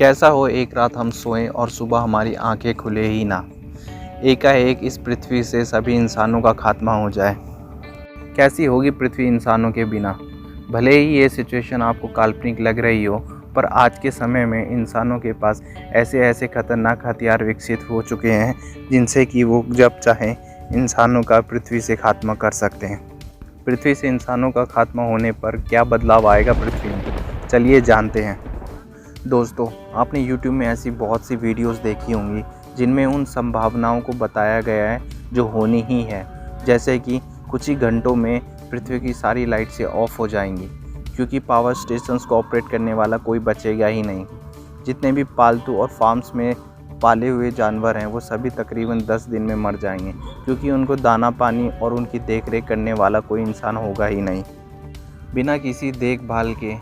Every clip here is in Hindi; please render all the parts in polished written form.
कैसा हो एक रात हम सोएं और सुबह हमारी आंखें खुले ही ना, एकाएक इस पृथ्वी से सभी इंसानों का खात्मा हो जाए। कैसी होगी पृथ्वी इंसानों के बिना। भले ही ये सिचुएशन आपको काल्पनिक लग रही हो, पर आज के समय में इंसानों के पास ऐसे ऐसे खतरनाक हथियार विकसित हो चुके हैं जिनसे कि वो जब चाहें इंसानों का पृथ्वी से खात्मा कर सकते हैं। पृथ्वी से इंसानों का खात्मा होने पर क्या बदलाव आएगा पृथ्वी में, चलिए जानते हैं। दोस्तों, आपने YouTube में ऐसी बहुत सी वीडियोस देखी होंगी जिनमें उन संभावनाओं को बताया गया है जो होनी ही है, जैसे कि कुछ ही घंटों में पृथ्वी की सारी लाइट्स ऑफ हो जाएंगी क्योंकि पावर स्टेशंस को ऑपरेट करने वाला कोई बचेगा ही नहीं। जितने भी पालतू और फार्म्स में पाले हुए जानवर हैं वो सभी तकरीबन 10 दिन में मर जाएंगे क्योंकि उनको दाना पानी और उनकी देखरेख करने वाला कोई इंसान होगा ही नहीं। बिना किसी देखभाल के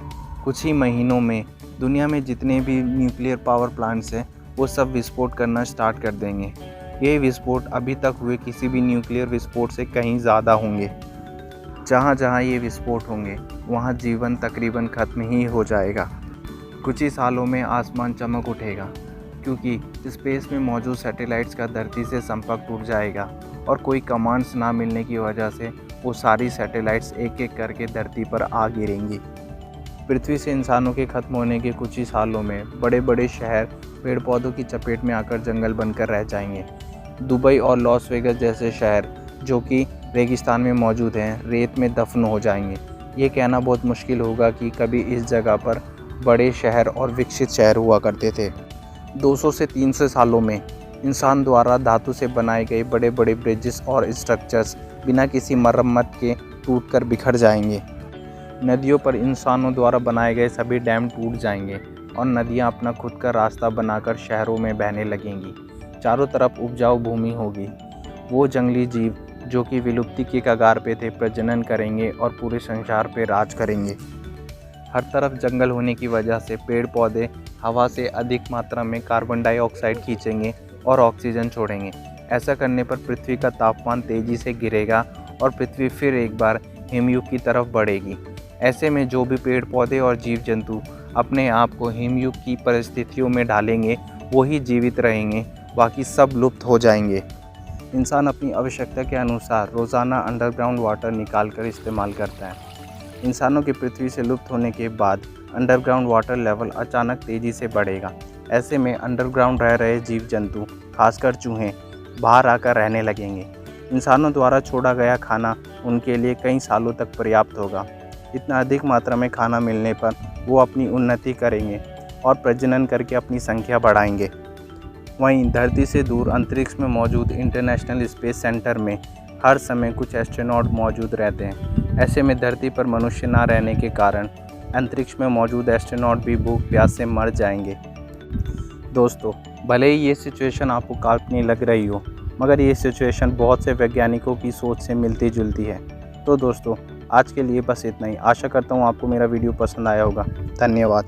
कुछ ही महीनों में दुनिया में जितने भी न्यूक्लियर पावर प्लांट्स हैं वो सब विस्फोट करना स्टार्ट कर देंगे। ये विस्फोट अभी तक हुए किसी भी न्यूक्लियर विस्फोट से कहीं ज़्यादा होंगे। जहाँ जहाँ ये विस्फोट होंगे वहाँ जीवन तकरीबन ख़त्म ही हो जाएगा। कुछ ही सालों में आसमान चमक उठेगा क्योंकि स्पेस में मौजूद सैटेलाइट्स का धरती से संपर्क टूट जाएगा और कोई कमांड्स ना मिलने की वजह से वो सारी सैटेलाइट्स एक एक करके धरती पर आ गिरेंगी। पृथ्वी से इंसानों के ख़त्म होने के कुछ ही सालों में बड़े बड़े शहर पेड़ पौधों की चपेट में आकर जंगल बनकर रह जाएंगे। दुबई और लॉस वेगस जैसे शहर जो कि रेगिस्तान में मौजूद हैं रेत में दफन हो जाएंगे। ये कहना बहुत मुश्किल होगा कि कभी इस जगह पर बड़े शहर और विकसित शहर हुआ करते थे। 200 से 300 सालों में इंसान द्वारा धातु से बनाए गए बड़े बड़े ब्रिजेस और स्ट्रक्चर्स बिना किसी मरम्मत के टूटकर बिखर जाएंगे। नदियों पर इंसानों द्वारा बनाए गए सभी डैम टूट जाएंगे और नदियां अपना खुद का रास्ता बनाकर शहरों में बहने लगेंगी। चारों तरफ उपजाऊ भूमि होगी। वो जंगली जीव जो कि विलुप्ति के कगार पे थे प्रजनन करेंगे और पूरे संसार पे राज करेंगे। हर तरफ जंगल होने की वजह से पेड़ पौधे हवा से अधिक मात्रा में कार्बन डाइऑक्साइड खींचेंगे और ऑक्सीजन छोड़ेंगे। ऐसा करने पर पृथ्वी का तापमान तेज़ी से गिरेगा और पृथ्वी फिर एक बार हिमयुग की तरफ बढ़ेगी। ऐसे में जो भी पेड़ पौधे और जीव जंतु अपने आप को हिमयुग की परिस्थितियों में ढालेंगे वो ही जीवित रहेंगे, बाकी सब लुप्त हो जाएंगे। इंसान अपनी आवश्यकता के अनुसार रोज़ाना अंडरग्राउंड वाटर निकाल कर इस्तेमाल करता है। इंसानों के पृथ्वी से लुप्त होने के बाद अंडरग्राउंड वाटर लेवल अचानक तेज़ी से बढ़ेगा। ऐसे में अंडरग्राउंड रह रहे जीव जंतु खासकर चूहे बाहर आकर रहने लगेंगे। इंसानों द्वारा छोड़ा गया खाना उनके लिए कई सालों तक पर्याप्त होगा। इतना अधिक मात्रा में खाना मिलने पर वो अपनी उन्नति करेंगे और प्रजनन करके अपनी संख्या बढ़ाएंगे। वहीं धरती से दूर अंतरिक्ष में मौजूद इंटरनेशनल स्पेस सेंटर में हर समय कुछ एस्ट्रोनॉट मौजूद रहते हैं। ऐसे में धरती पर मनुष्य ना रहने के कारण अंतरिक्ष में मौजूद एस्ट्रोनॉट भी भूख प्यास से मर जाएंगे। दोस्तों, भले ही ये सिचुएशन आपको काल्पनिक लग रही हो, मगर ये सिचुएशन बहुत से वैज्ञानिकों की सोच से मिलती जुलती है। तो दोस्तों, आज के लिए बस इतना ही। आशा करता हूँ आपको मेरा वीडियो पसंद आया होगा। धन्यवाद।